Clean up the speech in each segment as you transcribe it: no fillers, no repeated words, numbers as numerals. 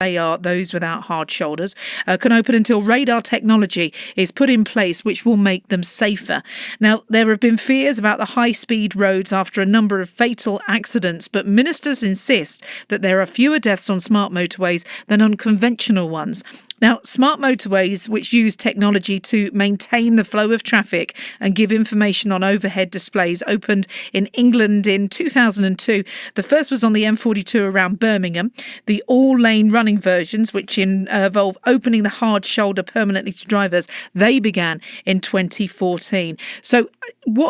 they are those without hard shoulders, can open until radar technology is put in place, which will make them safer. Now, there have been fears about the high-speed roads after a number of fatal accidents, but ministers insist that there are fewer deaths on smart motorways than on conventional ones. Now, smart motorways, which use technology to maintain the flow of traffic and give information on overhead displays, opened in England in 2002. The first was on the M42 around Birmingham. The all-lane running versions, which involve opening the hard shoulder permanently to drivers, they began in 2014. So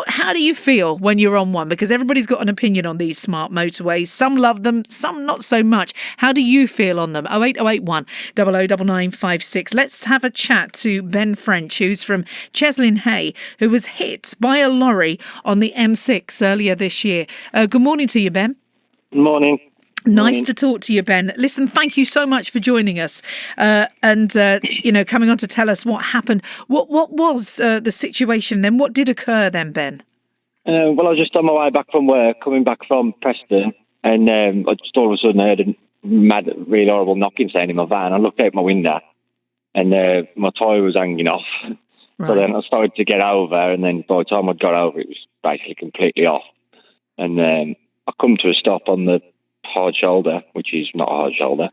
how do you feel when you're on one? Because everybody's got an opinion on these smart motorways. Some love them, some not so much. How do you feel on them? 08081 009956. Let's have a chat to Ben French, who's from Cheslin Hay, who was hit by a lorry on the M6 earlier this year. Good morning to you, Ben. Good morning. Nice to talk to you, Ben. Listen, thank you so much for joining us and coming on to tell us what happened. What was the situation then? What did occur then, Ben? Well, I was just on my way back from work, coming back from Preston, and I just all of a sudden I heard a mad, really horrible knocking sound in my van. I looked out my window, and my tyre was hanging off. Right. So then I started to get over, and then by the time I'd got over, it was basically completely off. And I come to a stop on the hard shoulder, which is not a hard shoulder,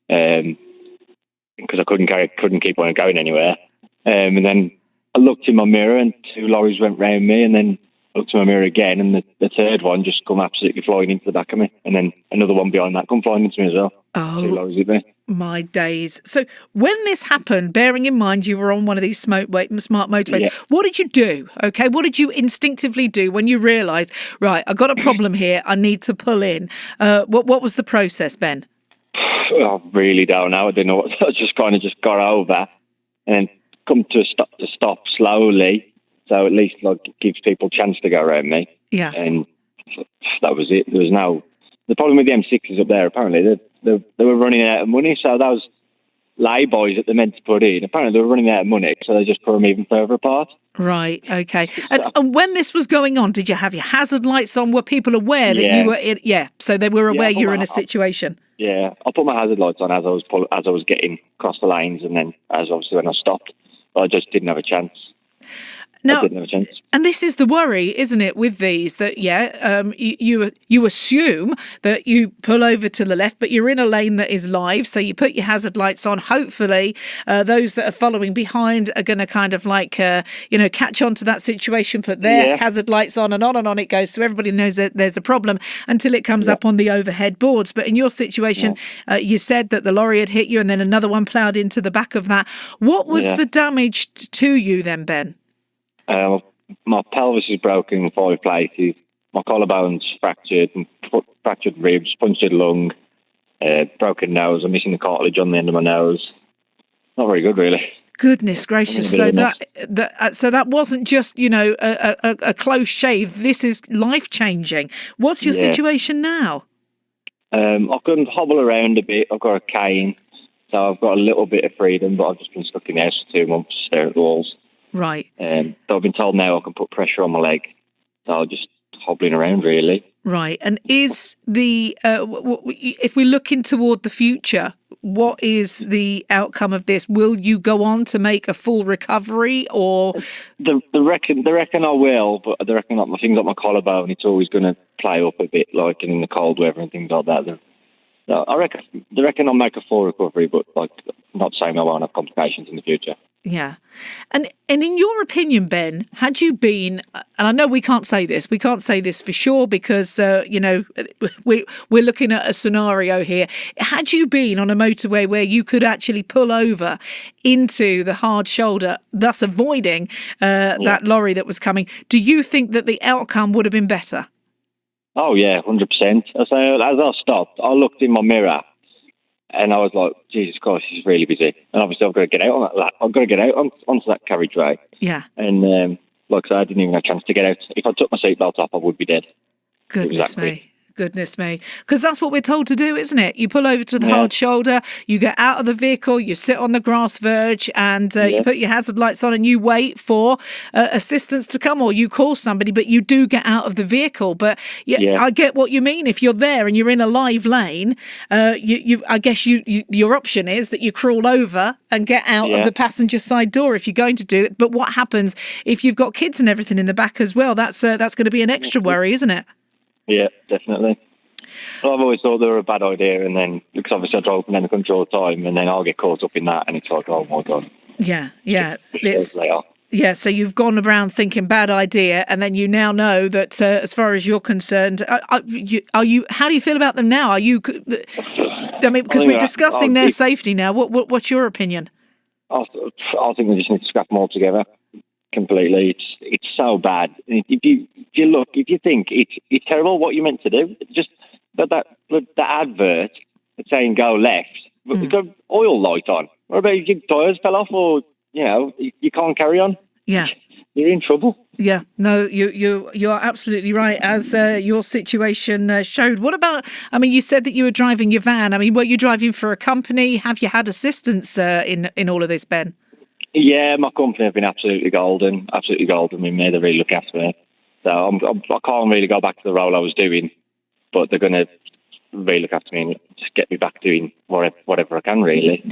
because I couldn't keep on going anywhere. And then I looked in my mirror, and two lorries went round me, and then I looked in my mirror again, and the third one just come absolutely flying into the back of me, and then another one behind that come flying into me as well. Oh, two lorries hit me. My days. So when this happened, bearing in mind you were on one of these smart motorways, yeah. What did you do? Okay, what did you instinctively do when you realised, right, I've got a problem here, I need to pull in? What was the process, Ben? I really don't know. I didn't know. I just kind of got over and come to a stop slowly, so at least gives people a chance to go around me. Yeah. And that was it. There was no. The problem with the M6s up there, apparently, they were running out of money, so those lay-bys that they meant to put in, apparently they were running out of money, so they just put them even further apart. Right, okay. And when this was going on, did you have your hazard lights on? Were people aware that you were in? Yeah, so they were aware you were in a situation. Yeah, I put my hazard lights on as I was getting across the lanes, and then as obviously when I stopped, but I just didn't have a chance. No, and this is the worry, isn't it, with these, that, you assume that you pull over to the left, but you're in a lane that is live, so you put your hazard lights on. Hopefully, those that are following behind are going to kind of catch on to that situation, put their hazard lights on, and on it goes, so everybody knows that there's a problem until it comes up on the overhead boards. But in your situation, you said that the lorry had hit you, and then another one ploughed into the back of that. What was the damage to you then, Ben? My pelvis is broken in 5 places. My collarbone's fractured, and fractured ribs, punctured lung, broken nose. I'm missing the cartilage on the end of my nose. Not very good, really. Goodness gracious! So that wasn't just a close shave. This is life changing. What's your situation now? I can hobble around a bit. I've got a cane, so I've got a little bit of freedom. But I've just been stuck in the house for 2 months, staring at the walls. Right. So I've been told now I can put pressure on my leg. So I'm just hobbling around, really. Right. And is if we're looking toward the future, what is the outcome of this? Will you go on to make a full recovery, or? They reckon I will, but they reckon my things like my collarbone, it's always going to play up a bit, like in the cold weather and things like that. They reckon I'll make a full recovery, but not saying I won't have complications in the future. Yeah. And in your opinion, Ben, had you been, and I know we can't say this for sure because, we're looking at a scenario here. Had you been on a motorway where you could actually pull over into the hard shoulder, thus avoiding that lorry that was coming, do you think that the outcome would have been better? Oh, yeah, 100%. So as I stopped, I looked in my mirror, and I was like, Jesus Christ, she's really busy. And obviously I've got to get out on that. I've got to get out onto that carriageway. Yeah. And like I said, I didn't even have a chance to get out. If I took my seatbelt off, I would be dead. Goodness me. Goodness me. Because that's what we're told to do, isn't it? You pull over to the hard shoulder, you get out of the vehicle, you sit on the grass verge, and you put your hazard lights on and you wait for assistance to come, or you call somebody, but you do get out of the vehicle. But I get what you mean. If you're there and you're in a live lane, I guess your option is that you crawl over and get out of the passenger side door if you're going to do it. But what happens if you've got kids and everything in the back as well? That's going to be an extra worry, isn't it? Yeah, definitely. Well, I've always thought they were a bad idea, and then because obviously I drive up and down the country all the time, and then I'll get caught up in that, and it's like, oh my god. Yeah. So you've gone around thinking bad idea, and then you now know that as far as you're concerned, are you? How do you feel about them now? Are you? I mean, because we're discussing their safety now. What's your opinion? I think we just need to scrap them all together completely. It's so bad. If you think it's terrible what you meant to do, just that advert saying go left, but we've got oil light on. What about if your tyres fell off, or you can't carry on? Yeah, you're in trouble. Yeah, no, you're absolutely right, as your situation showed. What about? I mean, you said that you were driving your van. I mean, were you driving for a company? Have you had assistance in all of this, Ben? Yeah, my company have been absolutely golden with me. They really look after me. So I can't really go back to the role I was doing, but they're going to really look after me and just get me back doing whatever I can, really.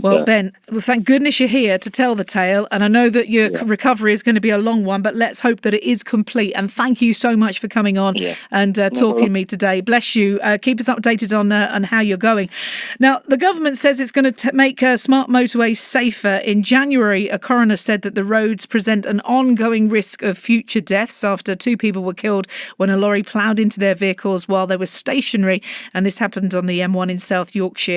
Well, Ben, thank goodness you're here to tell the tale. And I know that your recovery is going to be a long one, but let's hope that it is complete. And thank you so much for coming on and talking to me today. Bless you. Keep us updated on how you're going. Now, the government says it's going to make smart motorways safer. In January, a coroner said that the roads present an ongoing risk of future deaths after 2 people were killed when a lorry ploughed into their vehicles while they were stationary. And this happened on the M1 in South Yorkshire.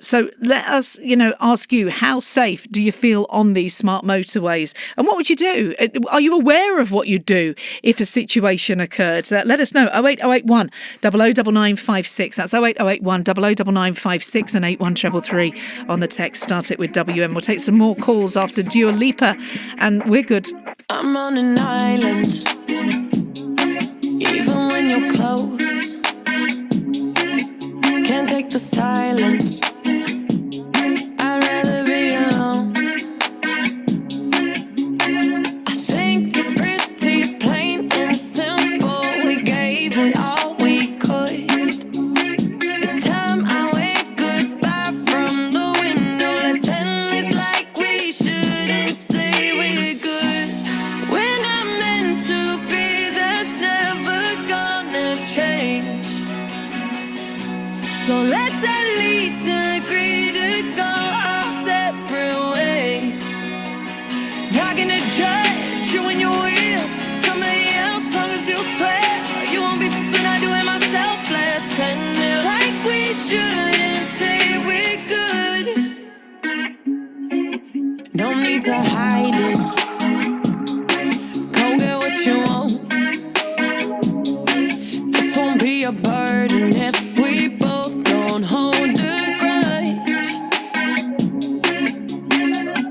So let us, ask you, how safe do you feel on these smart motorways? And what would you do? Are you aware of what you'd do if a situation occurred? Let us know. 08081 009956. That's 08081 009956 and 81333 on the text. Start it with WM. We'll take some more calls after Dua Lipa, and we're good. I'm on an island, even when you're close. Can't take the silence. I'd rather be alone. I think it's pretty plain and simple. We gave it all we could. It's time I wave goodbye from the window. Let's end this like we shouldn't say we're good. We're not meant to be, that's never gonna change. So let's at least agree to go our separate ways. Not gonna judge you when you're with somebody else, long as you swear you won't be between I do it myself. Let's end it like we shouldn't say we're good. No need to hide it. Go get what you want. This won't be a burden if we both don't hold a grudge.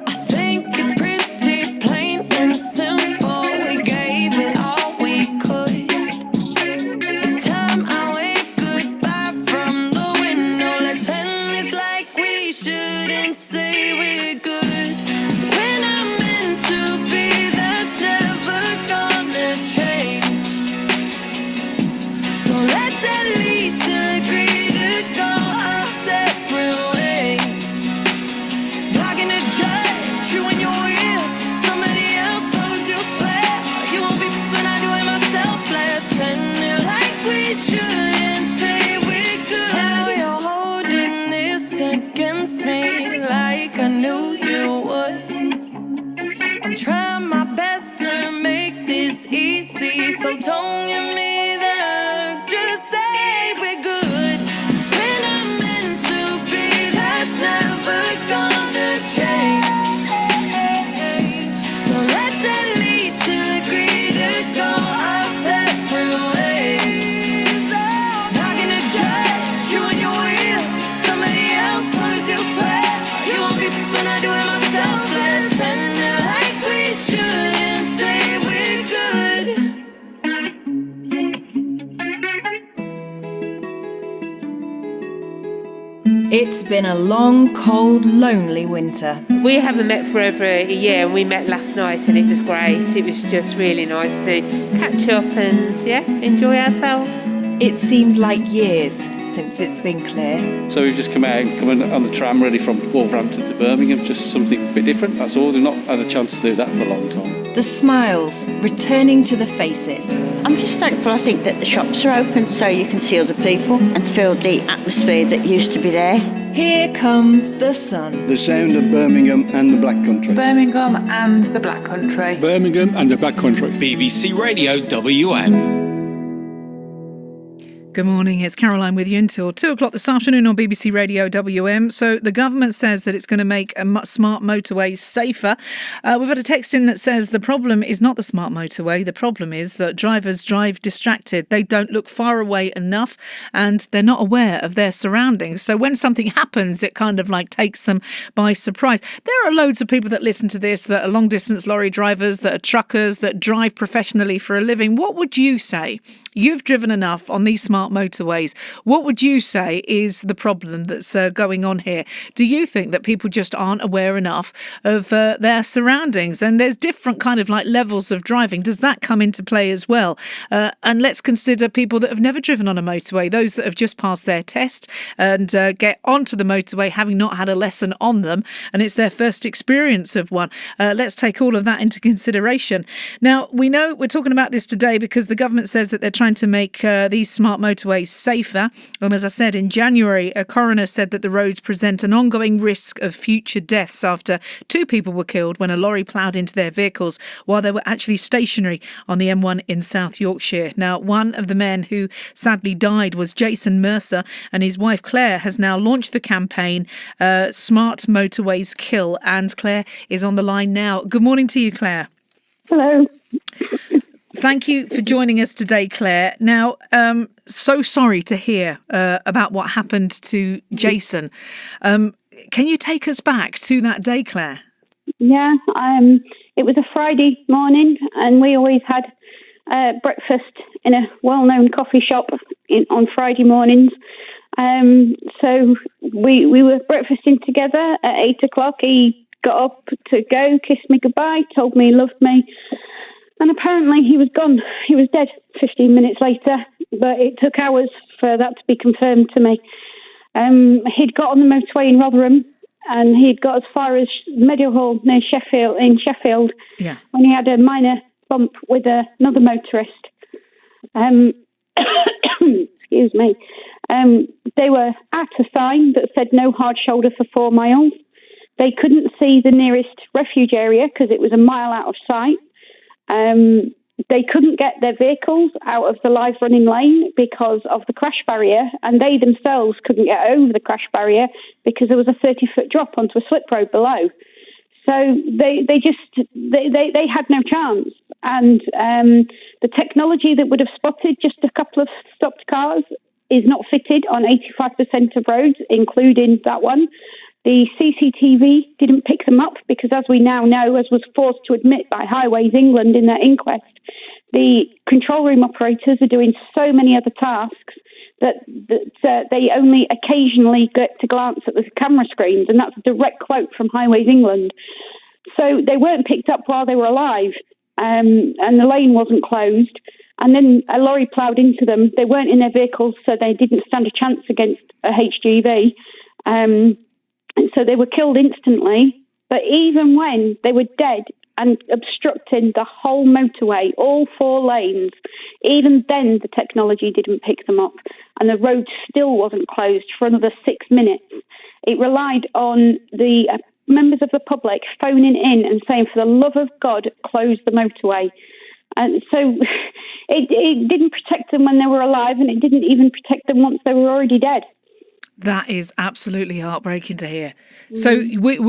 I think it's pretty plain and simple. We gave it all we could. It's time I wave goodbye from the window. Let's end this like we shouldn't say we're good. We're not meant to be, that's never gonna change. So let's at least agree to go our separate ways. Not gonna judge you when you're with somebody else, long as you swear you won't be between I do it myself. Let's end it like we shouldn't say we're good. How you're holding this against me like I knew you would. I'm trying my best to make this easy, so don't give me that look. Just say we're good. We're not meant to be, that's never gonna change. So let's at least agree to go our separate ways. Not gonna judge you when you're with somebody else, long as you swear you won't be between I do it myself. It's been a long, cold, lonely winter. We haven't met for over a year, and we met last night, and it was great. It was just really nice to catch up and, enjoy ourselves. It seems like years since it's been clear. So we've just come on the tram ready from Wolverhampton to Birmingham, just something a bit different, that's all. We've not had a chance to do that for a long time. The smiles returning to the faces. I'm just thankful, I think, that the shops are open so you can see other people and feel the atmosphere that used to be there. Here comes the sun. The sound of Birmingham and the Black Country. Birmingham and the Black Country. Birmingham and the Black Country. BBC Radio WM. Good morning, it's Caroline with you until 2 o'clock this afternoon on BBC Radio WM. So the government says that it's going to make smart motorways safer. We've had a text in that says the problem is not the smart motorway. The problem is that drivers drive distracted. They don't look far away enough and they're not aware of their surroundings. So when something happens, it kind of like takes them by surprise. There are loads of people that listen to this that are long distance lorry drivers, that are truckers, that drive professionally for a living. What would you say? You've driven enough on these smart motorways. What would you say is the problem that's going on here? Do you think that people just aren't aware enough of their surroundings? And there's different kind of like levels of driving. Does that come into play as well? And let's consider people that have never driven on a motorway, those that have just passed their test and get onto the motorway having not had a lesson on them, and it's their first experience of one. Let's take all of that into consideration. Now, we know we're talking about this today because the government says that they're trying to make these smart motorways safer. And as I said, in January, a coroner said that the roads present an ongoing risk of future deaths after 2 people were killed when a lorry ploughed into their vehicles while they were actually stationary on the M1 in South Yorkshire. Now, one of the men who sadly died was Jason Mercer, and his wife Claire has now launched the campaign Smart Motorways Kill. And Claire is on the line now. Good morning to you, Claire. Hello. Thank you for joining us today, Claire. Now, so sorry to hear about what happened to Jason. Can you take us back to that day, Claire? Yeah, it was a Friday morning, and we always had breakfast in a well-known coffee shop on Friday mornings. So we were breakfasting together at 8 o'clock. He got up to go, kissed me goodbye, told me he loved me. And apparently he was gone. He was dead 15 minutes later, but it took hours for that to be confirmed to me. He'd got on the motorway in Rotherham, and he'd got as far as Meadowhall near Sheffield, when he had a minor bump with another motorist. Excuse me. They were at a sign that said no hard shoulder for 4 miles. They couldn't see the nearest refuge area because it was a mile out of sight. They couldn't get their vehicles out of the live running lane because of the crash barrier, and they themselves couldn't get over the crash barrier because there was a 30-foot drop onto a slip road below. So they had no chance. And the technology that would have spotted just a couple of stopped cars is not fitted on 85% of roads, including that one. The CCTV didn't pick them up because, as we now know, as was forced to admit by Highways England in their inquest, the control room operators are doing so many other tasks that they only occasionally get to glance at the camera screens, and that's a direct quote from Highways England. So they weren't picked up while they were alive, and the lane wasn't closed. And then a lorry ploughed into them. They weren't in their vehicles, so they didn't stand a chance against a HGV. So they were killed instantly. But even when they were dead and obstructing the whole motorway, all 4 lanes, even then the technology didn't pick them up. And the road still wasn't closed for another 6 minutes. It relied on the members of the public phoning in and saying, for the love of God, close the motorway. And so it didn't protect them when they were alive, and it didn't even protect them once they were already dead. That is absolutely heartbreaking to hear. So,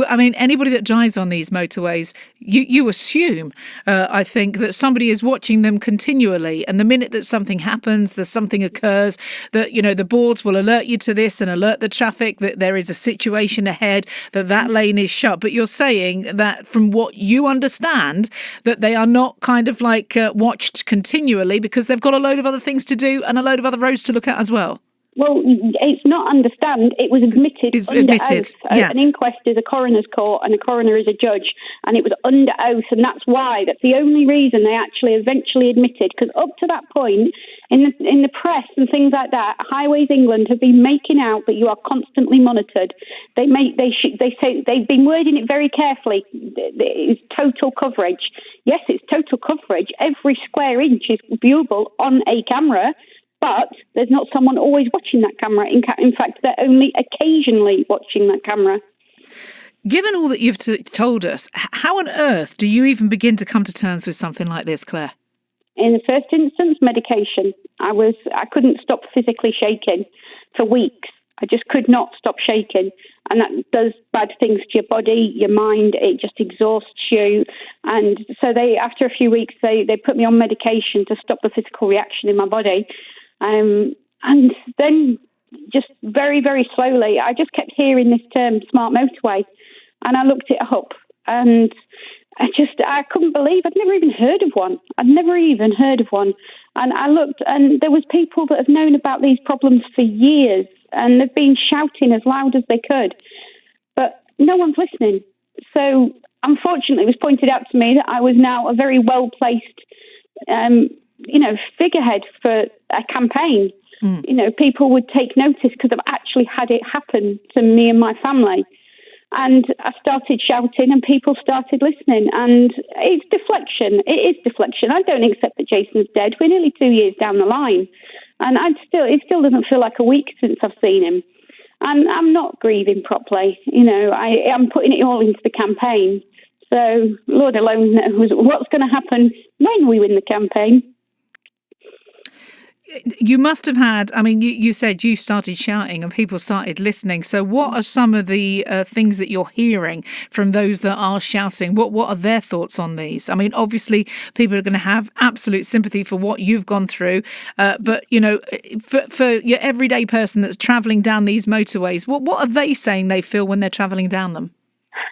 I mean, anybody that drives on these motorways, you assume, I think, that somebody is watching them continually. And the minute that something happens, that something occurs, that, you know, the boards will alert you to this and alert the traffic that there is a situation ahead, that lane is shut. But you're saying that from what you understand, that they are not kind of like watched continually because they've got a load of other things to do and a load of other roads to look at as well. Well, it's not understand. It was admitted It's under admitted, oath. yeah. An inquest is a coroner's court, and a coroner is a judge, and it was under oath, and that's the only reason they actually eventually admitted. Because up to that point, in the press and things like that, Highways England have been making out that you are constantly monitored. They say they've been wording it very carefully. It's total coverage. Yes, it's total coverage. Every square inch is viewable on a camera. But there's not someone always watching that camera. In fact, they're only occasionally watching that camera. Given all that you've told us, how on earth do you even begin to come to terms with something like this, Claire? In the first instance, medication. I couldn't stop physically shaking for weeks. I just could not stop shaking. And that does bad things to your body, your mind. It just exhausts you. And so after a few weeks, they put me on medication to stop the physical reaction in my body. And then just very, very slowly, I just kept hearing this term, smart motorway. And I looked it up. And I couldn't believe I'd never even heard of one. And I looked, and there was people that have known about these problems for years, and they've been shouting as loud as they could. But no one's listening. So unfortunately, it was pointed out to me that I was now a very well-placed figurehead for a campaign. People would take notice because I've actually had it happen to me and my family. And I started shouting and people started listening. And it's deflection. It is deflection. I don't accept that Jason's dead. We're nearly 2 years down the line. And it still doesn't feel like a week since I've seen him. And I'm not grieving properly. I'm putting it all into the campaign. So Lord alone knows what's going to happen when we win the campaign. You must have had, you said you started shouting and people started listening. So what are some of the things that you're hearing from those that are shouting? What are their thoughts on these? Obviously, people are going to have absolute sympathy for what you've gone through. But, for your everyday person that's travelling down these motorways, what are they saying they feel when they're travelling down them?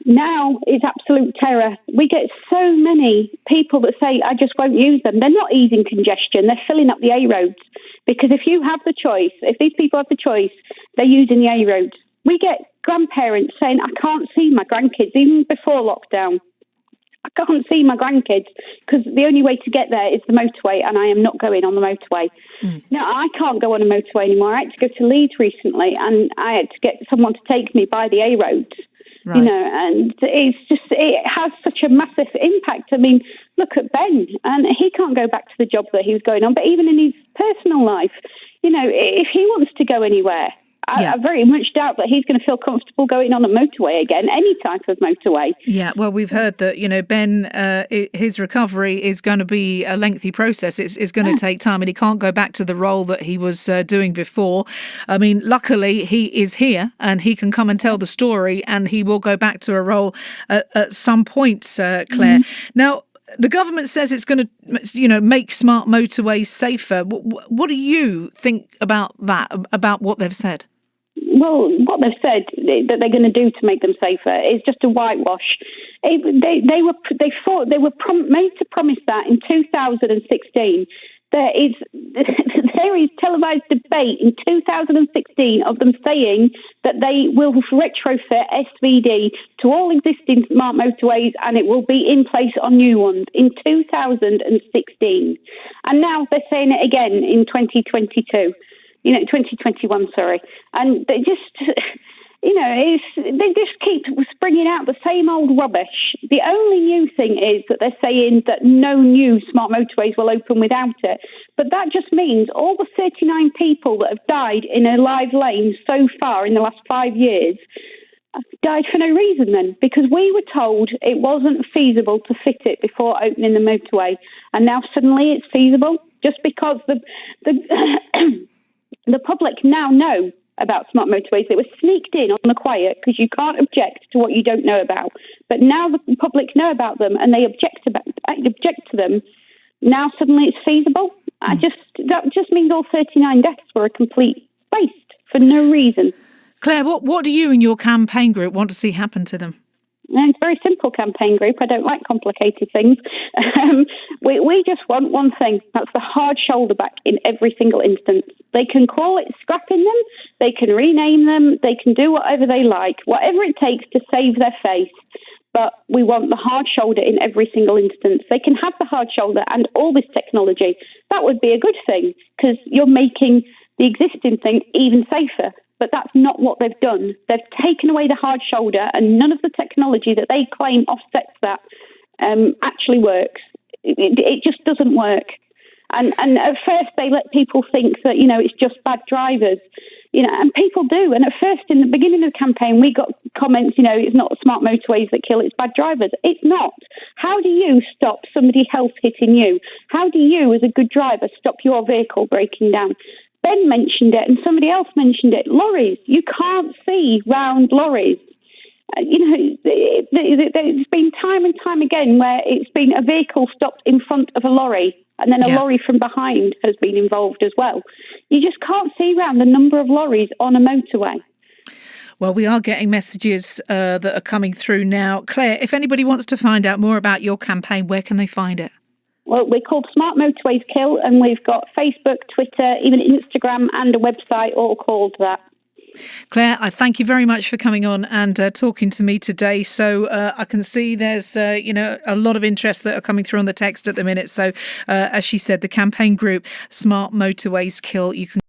Now is absolute terror. We get so many people that say, I just won't use them. They're not easing congestion. They're filling up the A roads. Because if these people have the choice, they're using the A roads. We get grandparents saying, I can't see my grandkids, even before lockdown. I can't see my grandkids because the only way to get there is the motorway, and I am not going on the motorway. Now, I can't go on a motorway anymore. I had to go to Leeds recently, and I had to get someone to take me by the A roads. Right. And it has such a massive impact. Look at Ben, and he can't go back to the job that he was going on, but even in his personal life, if he wants to go anywhere, I very much doubt that he's going to feel comfortable going on a motorway again, any type of motorway. Yeah, well, we've heard that, Ben, his recovery is going to be a lengthy process. It's going to take time, and he can't go back to the role that he was doing before. Luckily, he is here, and he can come and tell the story, and he will go back to a role at some point, Claire. Now, the government says it's going to, make smart motorways safer. What do you think about that, about what they've said? Well, what they've said that they're going to do to make them safer is just a whitewash. They were made to promise that in 2016. There is televised debate in 2016 of them saying that they will retrofit SVD to all existing smart motorways and it will be in place on new ones in 2016. And now they're saying it again in 2022. 2021, sorry. And they just, they just keep springing out the same old rubbish. The only new thing is that they're saying that no new smart motorways will open without it. But that just means all the 39 people that have died in a live lane so far in the last 5 years have died for no reason then, because we were told it wasn't feasible to fit it before opening the motorway. And now suddenly it's feasible just because the public now know about smart motorways. They were sneaked in on the quiet because you can't object to what you don't know about. But now the public know about them and they object to them. Now suddenly it's feasible. That just means all 39 deaths were a complete waste for no reason. Claire, what do you and your campaign group want to see happen to them? And it's a very simple campaign group. I don't like complicated things. We just want one thing. That's the hard shoulder back in every single instance. They can call it scrapping them. They can rename them. They can do whatever they like, whatever it takes to save their face. But we want the hard shoulder in every single instance. They can have the hard shoulder and all this technology. That would be a good thing because you're making the existing thing even safer. But that's not what they've done. They've taken away the hard shoulder, and none of the technology that they claim offsets that actually works. It just doesn't work. And at first they let people think that, it's just bad drivers, and people do. And at first, in the beginning of the campaign, we got comments, it's not smart motorways that kill, it's bad drivers. It's not. How do you stop somebody else hitting you? How do you, as a good driver, stop your vehicle breaking down? Ben mentioned it and somebody else mentioned it. Lorries. You can't see round lorries. It's been time and time again where it's been a vehicle stopped in front of a lorry and then a lorry from behind has been involved as well. You just can't see round the number of lorries on a motorway. Well, we are getting messages that are coming through now. Claire, if anybody wants to find out more about your campaign, where can they find it? Well, we're called Smart Motorways Kill, and we've got Facebook, Twitter, even Instagram, and a website all called that. Claire, I thank you very much for coming on and talking to me today. So I can see there's, a lot of interest that are coming through on the text at the minute. So as she said, the campaign group, Smart Motorways Kill, you can